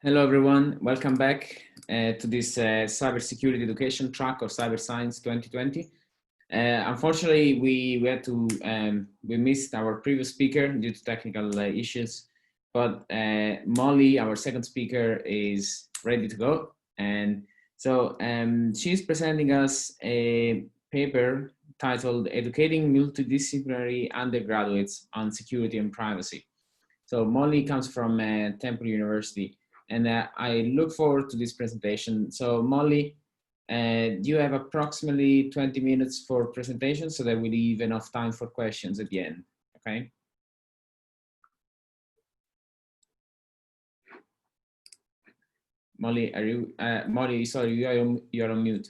Hello, everyone. Welcome back to this cybersecurity education track of Cyber Science 2020. Unfortunately, we missed our previous speaker due to technical issues, but Mollie, our second speaker, is ready to go. And so she's presenting us a paper titled Educating Multidisciplinary Undergraduates on Security and Privacy. So Mollie comes from Temple University, and I look forward to this presentation. So Mollie, you have approximately 20 minutes for presentation so that we leave enough time for questions at the end, okay? Mollie, are you, Mollie, sorry, you're on mute.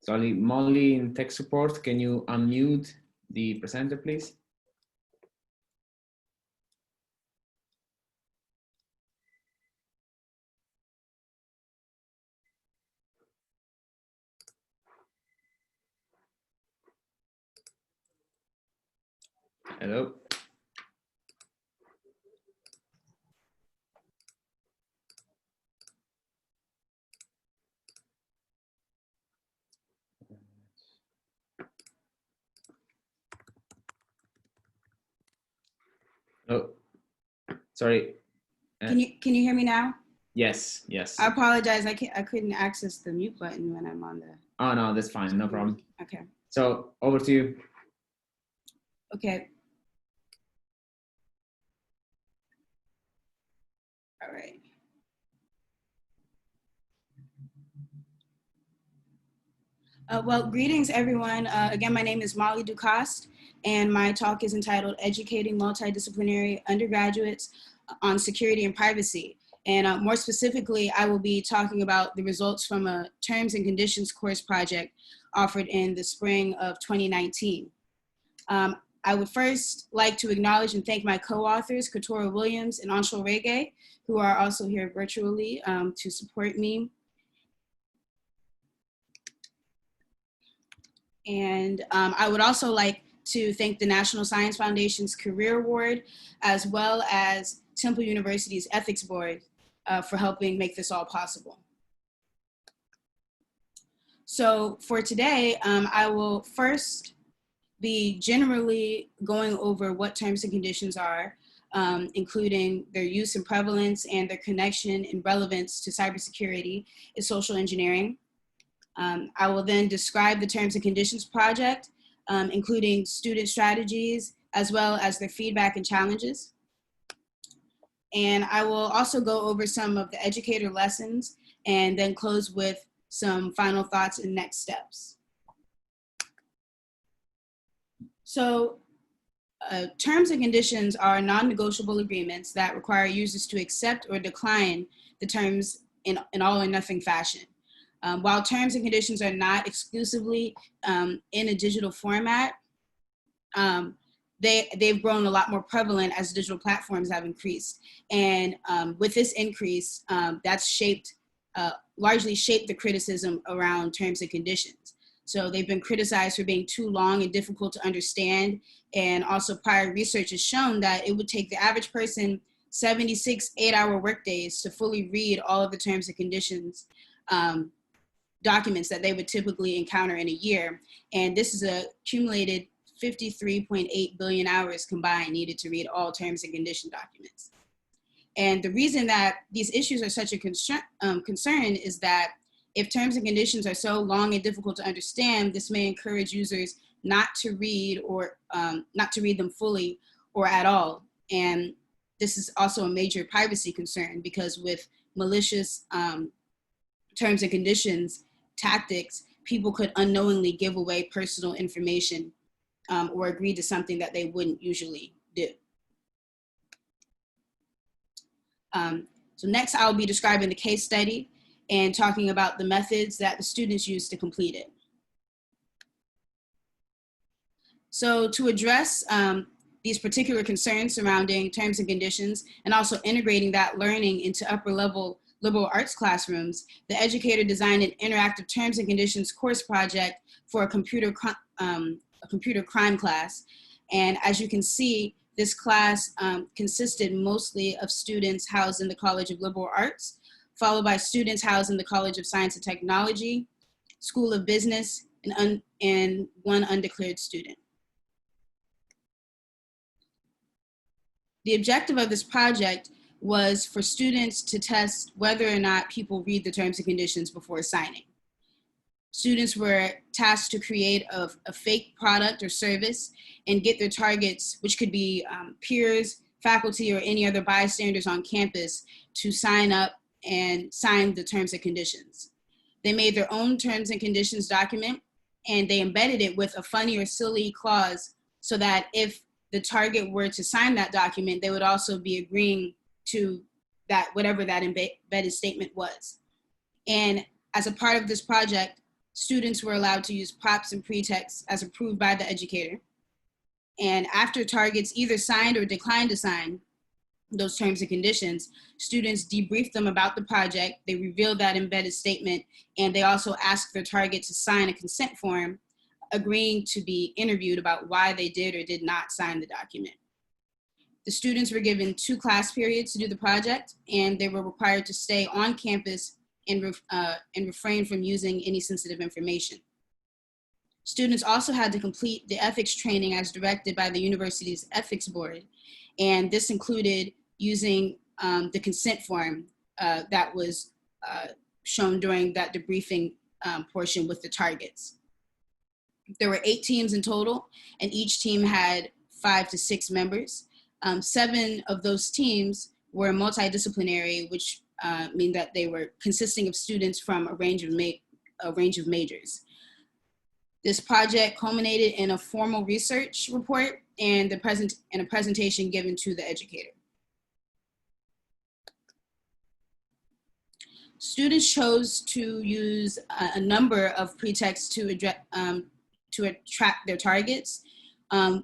Sorry, Mollie in tech support, can you unmute the presenter, please? Hello? Oh, sorry. Can you hear me now? Yes, yes. I apologize. I couldn't access the mute button when I'm on the. Oh no, that's fine. No problem. Okay. So over to you. Okay. All right. Well, greetings, everyone. Again, my name is Mollie Ducoste, and my talk is entitled Educating Multidisciplinary Undergraduates on Security and Privacy. And more specifically, I will be talking about the results from a Terms and Conditions course project offered in the spring of 2019. I would first like to acknowledge and thank my co-authors, Katorah Williams and Aunshul Rege, who are also here virtually to support me. And I would also like to thank the National Science Foundation's Career Award, as well as Temple University's Ethics Board for helping make this all possible. So for today, I will first be generally going over what terms and conditions are, including their use and prevalence and their connection and relevance to cybersecurity and social engineering. I will then describe the Terms and Conditions project, including student strategies, as well as their feedback and challenges. And I will also go over some of the educator lessons and then close with some final thoughts and next steps. So terms and conditions are non-negotiable agreements that require users to accept or decline the terms in all or nothing fashion. While terms and conditions are not exclusively in a digital format, they've grown a lot more prevalent as digital platforms have increased. And with this increase, that's largely shaped the criticism around terms and conditions. So they've been criticized for being too long and difficult to understand. And also prior research has shown that it would take the average person 76 8-hour workdays to fully read all of the terms and conditions documents that they would typically encounter in a year. And this is a accumulated 53.8 billion hours combined needed to read all terms and condition documents. And the reason that these issues are such a concern is that if terms and conditions are so long and difficult to understand, this may encourage users not to read or not to read them fully or at all. And this is also a major privacy concern because with malicious terms and conditions tactics, people could unknowingly give away personal information or agree to something that they wouldn't usually do. So next I'll be describing the case study. and talking about the methods that the students use to complete it. So to address these particular concerns surrounding terms and conditions, and also integrating that learning into upper level liberal arts classrooms, the educator designed an interactive terms and conditions course project for a computer crime class. And as you can see, this class consisted mostly of students housed in the College of Liberal Arts, followed by students housed in the College of Science and Technology, School of Business, and one undeclared student. The objective of this project was for students to test whether or not people read the terms and conditions before signing. Students were tasked to create a fake product or service and get their targets, which could be peers, faculty, or any other bystanders on campus, to sign up and sign the terms and conditions. They made their own terms and conditions document, and they embedded it with a funny or silly clause so that if the target were to sign that document, they would also be agreeing to that, whatever that embedded statement was. And as a part of this project, students were allowed to use props and pretexts as approved by the educator. And after targets either signed or declined to sign those terms and conditions, students debriefed them about the project, they revealed that embedded statement, and they also asked their target to sign a consent form, agreeing to be interviewed about why they did or did not sign the document. The students were given 2 class periods to do the project, and they were required to stay on campus and refrain from using any sensitive information. Students also had to complete the ethics training as directed by the university's ethics board, and this included using the consent form that was shown during that debriefing portion with the targets. There were 8 teams in total, and each team had 5 to 6 members. 7 of those teams were multidisciplinary, which mean that they were consisting of students from a range of majors. This project culminated in a formal research report and a presentation given to the educator. Students chose to use a number of pretexts to attract their targets,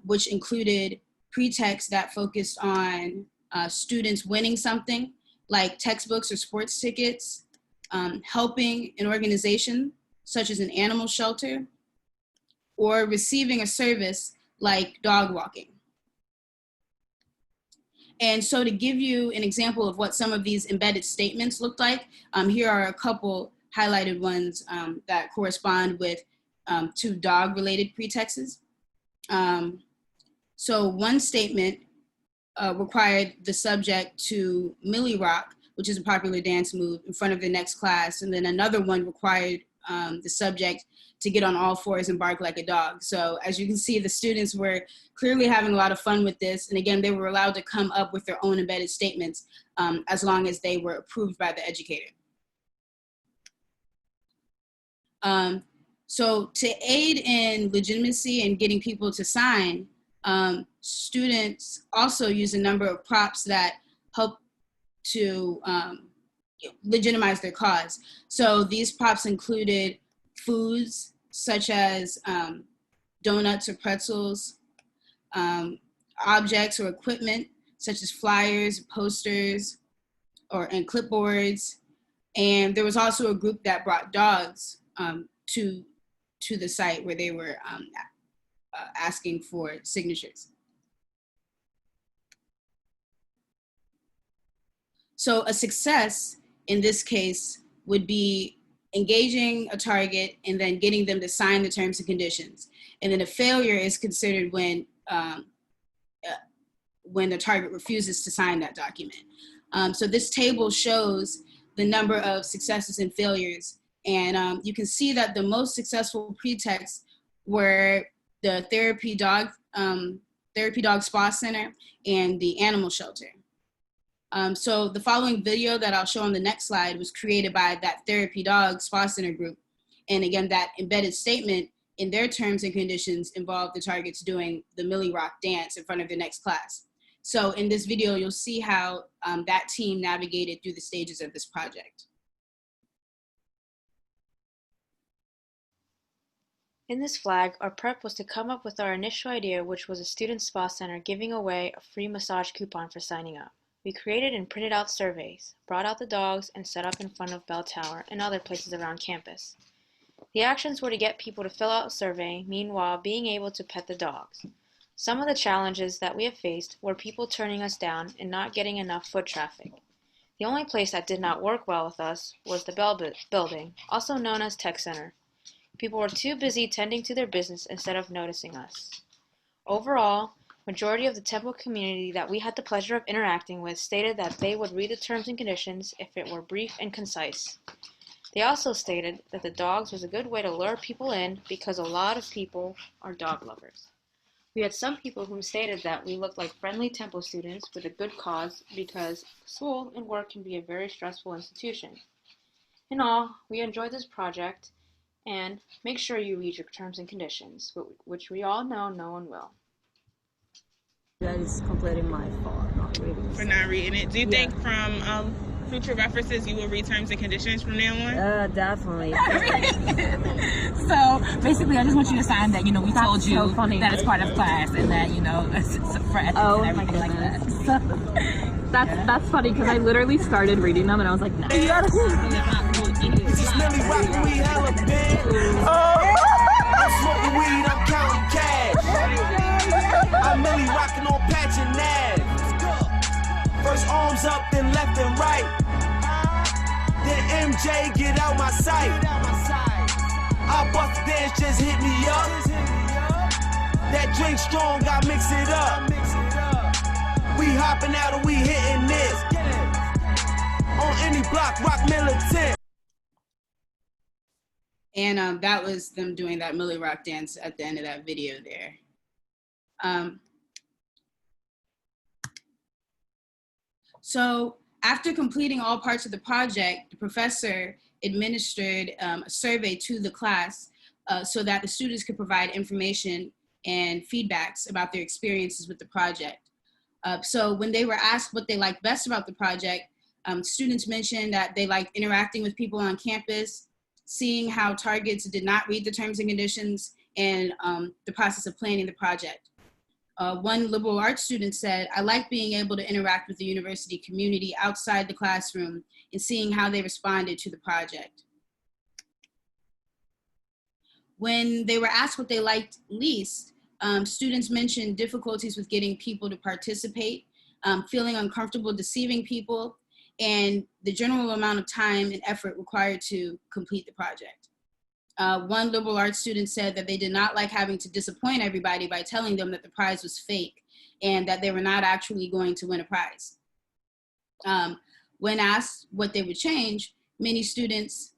which included pretexts that focused on students winning something, like textbooks or sports tickets, helping an organization, such as an animal shelter, or receiving a service like dog walking. And so to give you an example of what some of these embedded statements looked like, here are a couple highlighted ones that correspond with 2 dog-related pretexts. So one statement required the subject to Mollie rock, which is a popular dance move, in front of the next class. And then another one required the subject to get on all 4s and bark like a dog. So as you can see, the students were clearly having a lot of fun with this. And again, they were allowed to come up with their own embedded statements as long as they were approved by the educator. So to aid in legitimacy and getting people to sign, students also use a number of props that help to legitimize their cause. So these props included foods such as donuts or pretzels, objects or equipment such as flyers, posters, and clipboards. And there was also a group that brought dogs to the site where they were asking for signatures. So a success in this case would be engaging a target and then getting them to sign the terms and conditions. And then a failure is considered when the target refuses to sign that document. So this table shows the number of successes and failures. And you can see that the most successful pretexts were the therapy dog spa center and the animal shelter. So the following video that I'll show on the next slide was created by that therapy dog spa center group. And again, that embedded statement in their terms and conditions involved the targets doing the Mollie rock dance in front of the next class. So in this video, you'll see how that team navigated through the stages of this project. In this flag, our prep was to come up with our initial idea, which was a student spa center giving away a free massage coupon for signing up. We created and printed out surveys, brought out the dogs, and set up in front of Bell Tower and other places around campus. The actions were to get people to fill out a survey, meanwhile being able to pet the dogs. Some of the challenges that we have faced were people turning us down and not getting enough foot traffic. The only place that did not work well with us was the Bell Building, also known as Tech Center. People were too busy tending to their business instead of noticing us. Overall, majority of the Temple community that we had the pleasure of interacting with stated that they would read the terms and conditions if it were brief and concise. They also stated that the dogs was a good way to lure people in because a lot of people are dog lovers. We had some people who stated that we looked like friendly Temple students with a good cause because school and work can be a very stressful institution. In all, we enjoyed this project, and make sure you read your terms and conditions, which we all know no one will. That is completely my fault, not reading. For not reading it. Do you think from future references you will read terms and conditions from now on? Definitely. So basically, I just want you to sign that, we told you so funny. that it's part of class and that, it's for ethics and everything like that. So, That's funny because I literally started reading them and I was like, no. This is Millie rockin' weed hella big. I'm smoking weed, I'm counting cash. I'm Millie rockin' on patch and nav. First arms up, then left and right. Then MJ get out my sight. I bust the dance, just hit me up. That drink strong, I mix it up. We hopping out and we hitting this. On any block, rock militant. And that was them doing that Millie Rock dance at the end of that video there. So after completing all parts of the project, the professor administered a survey to the class so that the students could provide information and feedbacks about their experiences with the project. So when they were asked what they liked best about the project, students mentioned that they liked interacting with people on campus, seeing how targets did not read the terms and conditions, and the process of planning the project. One liberal arts student said, I like being able to interact with the university community outside the classroom and seeing how they responded to the project. When they were asked what they liked least, students mentioned difficulties with getting people to participate, feeling uncomfortable deceiving people, and the general amount of time and effort required to complete the project. One liberal arts student said that they did not like having to disappoint everybody by telling them that the prize was fake and that they were not actually going to win a prize. When asked what they would change, many students,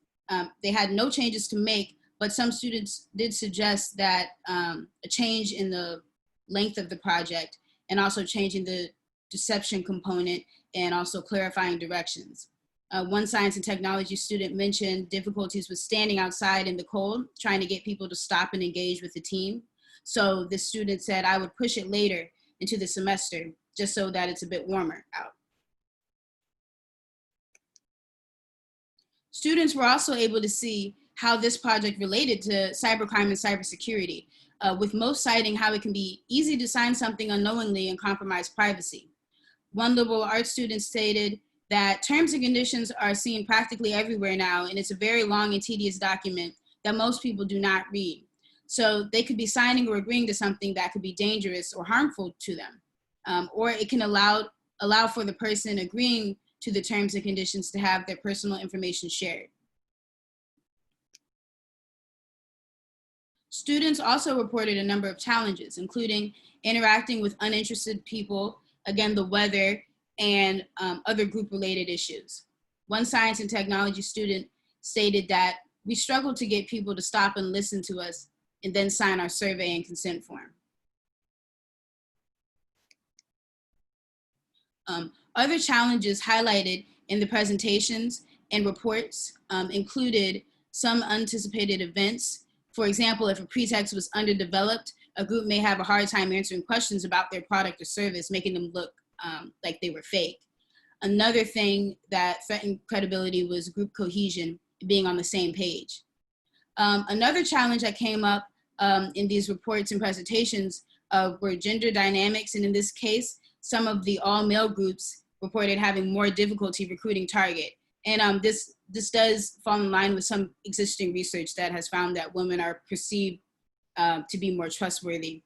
they had no changes to make, but some students did suggest that a change in the length of the project and also changing the deception component and also clarifying directions. One science and technology student mentioned difficulties with standing outside in the cold, trying to get people to stop and engage with the team. So the student said, I would push it later into the semester just so that it's a bit warmer out. Students were also able to see how this project related to cybercrime and cybersecurity, with most citing how it can be easy to sign something unknowingly and compromise privacy. One liberal arts student stated that terms and conditions are seen practically everywhere now, and it's a very long and tedious document that most people do not read. So they could be signing or agreeing to something that could be dangerous or harmful to them, or it can allow for the person agreeing to the terms and conditions to have their personal information shared. Students also reported a number of challenges, including interacting with uninterested people, again, the weather, and other group-related issues. One science and technology student stated that we struggled to get people to stop and listen to us and then sign our survey and consent form. Other challenges highlighted in the presentations and reports included some unanticipated events. For example, if a pretext was underdeveloped, a group may have a hard time answering questions about their product or service, making them look like they were fake. Another thing that threatened credibility was group cohesion, being on the same page. Another challenge that came up in these reports and presentations were gender dynamics. And in this case, some of the all-male groups reported having more difficulty recruiting target. And this does fall in line with some existing research that has found that women are perceived to be more trustworthy.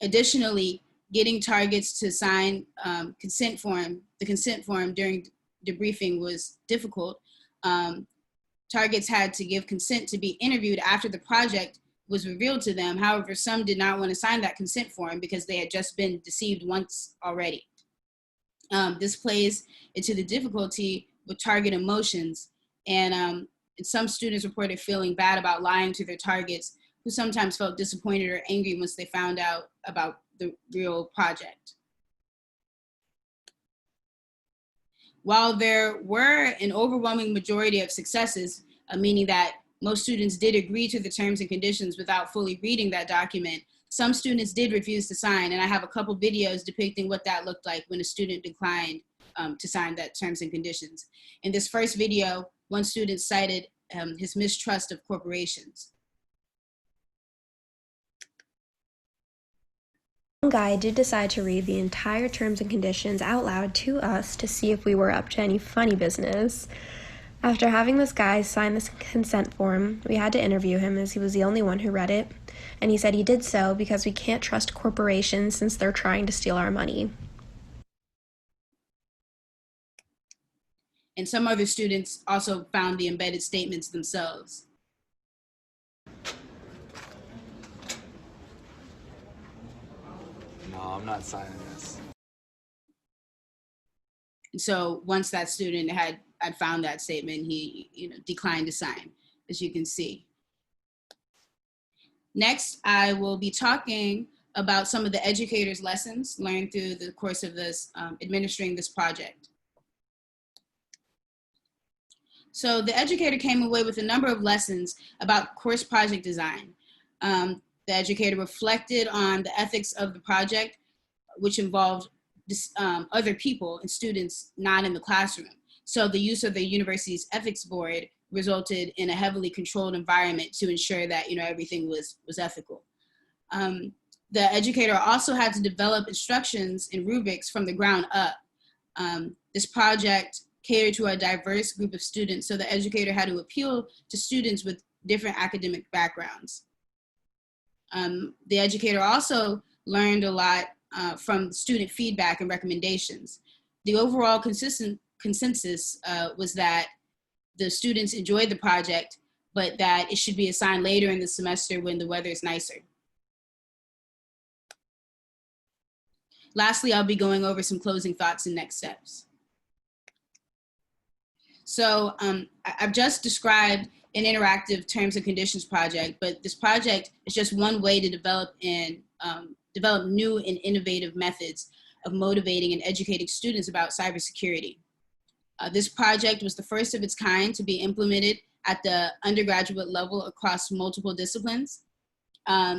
Additionally, getting targets to sign the consent form during debriefing was difficult. Targets had to give consent to be interviewed after the project was revealed to them. However, some did not want to sign that consent form because they had just been deceived once already. This plays into the difficulty with target emotions. And some students reported feeling bad about lying to their targets, who sometimes felt disappointed or angry once they found out about the real project. While there were an overwhelming majority of successes, meaning that most students did agree to the terms and conditions without fully reading that document, some students did refuse to sign, and I have a couple videos depicting what that looked like when a student declined to sign that terms and conditions. In this first video, one student cited his mistrust of corporations. One guy did decide to read the entire terms and conditions out loud to us to see if we were up to any funny business. After having this guy sign this consent form, we had to interview him as he was the only one who read it, and he said he did so because we can't trust corporations since they're trying to steal our money. And some other students also found the embedded statements themselves. No, I'm not signing this. And so once that student had found that statement, he declined to sign, as you can see. Next, I will be talking about some of the educators' lessons learned through the course of this, administering this project. So the educator came away with a number of lessons about course project design. The educator reflected on the ethics of the project, which involved other people and students not in the classroom. So the use of the university's ethics board resulted in a heavily controlled environment to ensure that everything was ethical. The educator also had to develop instructions and rubrics from the ground up. This project catered to a diverse group of students, so the educator had to appeal to students with different academic backgrounds. The educator also learned a lot from student feedback and recommendations. The overall consensus was that the students enjoyed the project, but that it should be assigned later in the semester when the weather is nicer. Lastly, I'll be going over some closing thoughts and next steps. So I've just described an interactive terms and conditions project, but this project is just one way to develop new and innovative methods of motivating and educating students about cybersecurity. This project was the first of its kind to be implemented at the undergraduate level across multiple disciplines.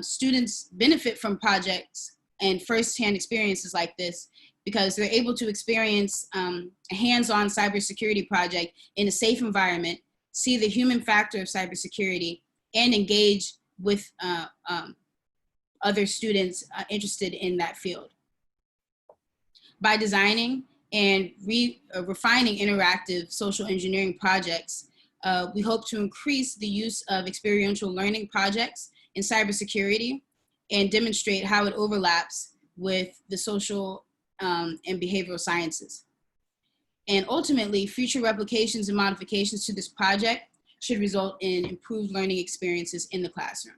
Students benefit from projects and firsthand experiences like this because they're able to experience a hands-on cybersecurity project in a safe environment, see the human factor of cybersecurity, and engage with other students interested in that field. By designing and refining interactive social engineering projects, we hope to increase the use of experiential learning projects in cybersecurity and demonstrate how it overlaps with the social and behavioral sciences. And ultimately, future replications and modifications to this project should result in improved learning experiences in the classroom.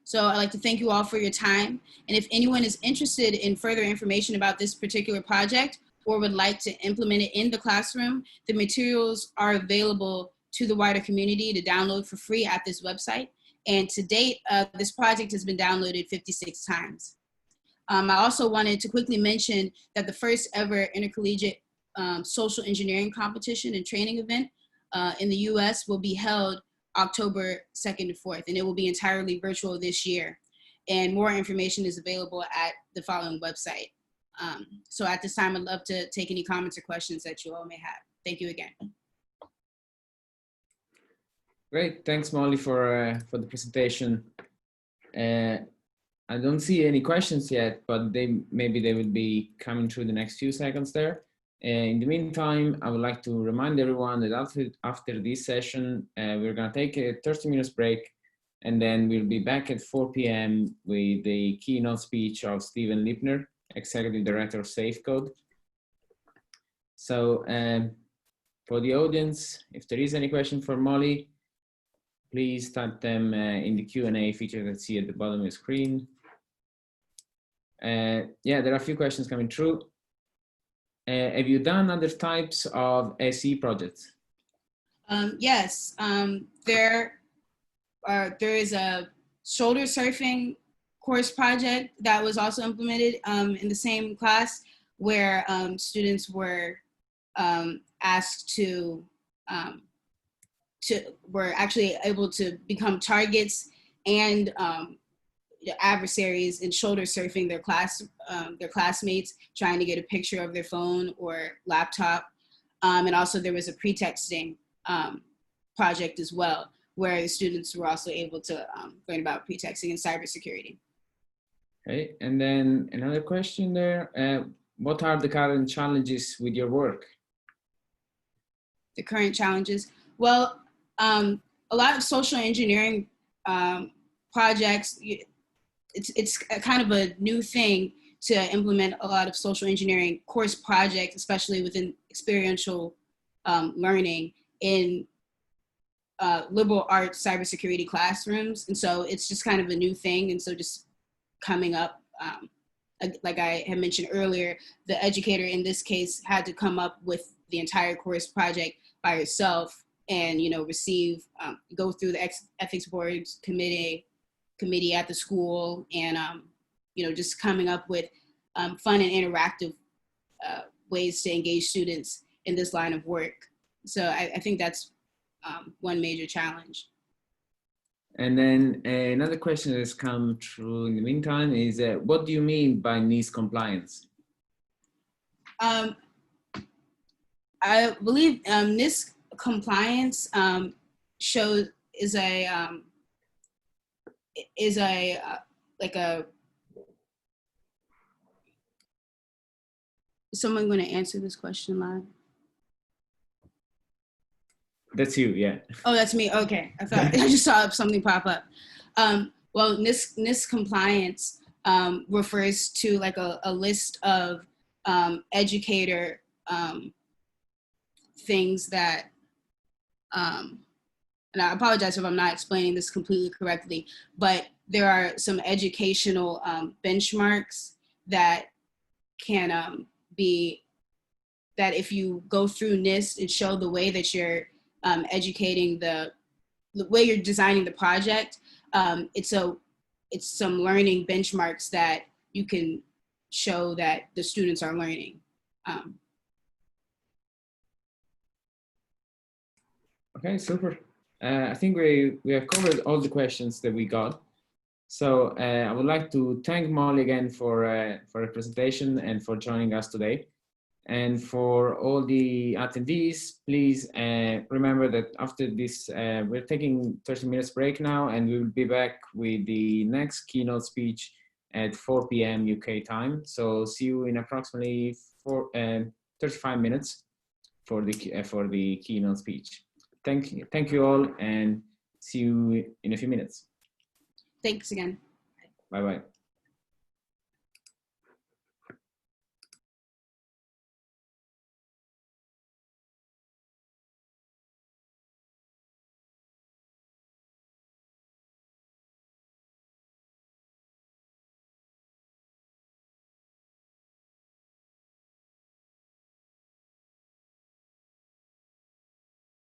So I'd like to thank you all for your time. And if anyone is interested in further information about this particular project or would like to implement it in the classroom, the materials are available to the wider community to download for free at this website. And to date, this project has been downloaded 56 times. I also wanted to quickly mention that the first ever intercollegiate social engineering competition and training event in the US will be held October 2nd to 4th, and it will be entirely virtual this year. And more information is available at the following website. So at this time, I'd love to take any comments or questions that you all may have. Thank you again. Great, thanks Mollie for the presentation. I don't see any questions yet, but maybe they will be coming through the next few seconds there. In the meantime, I would like to remind everyone that after this session, we're going to take a 30 minutes break, and then we'll be back at 4 p.m. with the keynote speech of Steven Lipner, Executive Director of SafeCode. So for the audience, if there is any question for Mollie, please type them in the Q&A feature that you see at the bottom of the screen. Yeah, there are a few questions coming through. Have you done other types of SE projects? Yes, there is a shoulder surfing course project that was also implemented in the same class, where students were asked were actually able to become targets and adversaries in shoulder surfing their classmates, trying to get a picture of their phone or laptop. And also there was a pretexting project as well, where the students were also able to learn about pretexting and cybersecurity. Okay, and then another question there. What are the current challenges with your work? The current challenges? Well, a lot of social engineering projects, it's a kind of a new thing to implement a lot of social engineering course projects, especially within experiential learning in liberal arts cybersecurity classrooms. And so it's just kind of a new thing. And so just coming up, like I had mentioned earlier, the educator in this case had to come up with the entire course project by herself and, you know, go through the ethics board's committee at the school, and you know, just coming up with fun and interactive ways to engage students in this line of work. So I think that's one major challenge. And then another question that has come through in the meantime is, what do you mean by NIST compliance? I believe NIST compliance is someone going to answer this question live? That's you, yeah. Oh, that's me. Okay, I thought I just saw something pop up. Well, NIST compliance refers to like a list of educator things that, and I apologize if I'm not explaining this completely correctly, but there are some educational benchmarks that can be, that if you go through NIST and show the way that you're educating, the way you're designing the project, it's some learning benchmarks that you can show that the students are learning. Okay, super. I think we have covered all the questions that we got. So I would like to thank Mollie again for the presentation and for joining us today. And for all the attendees, please remember that after this, we're taking 30 minutes break now, and we will be back with the next keynote speech at 4 p.m. UK time. So see you in approximately 35 minutes for the keynote speech. Thank you all, and see you in a few minutes. Thanks again. Bye-bye.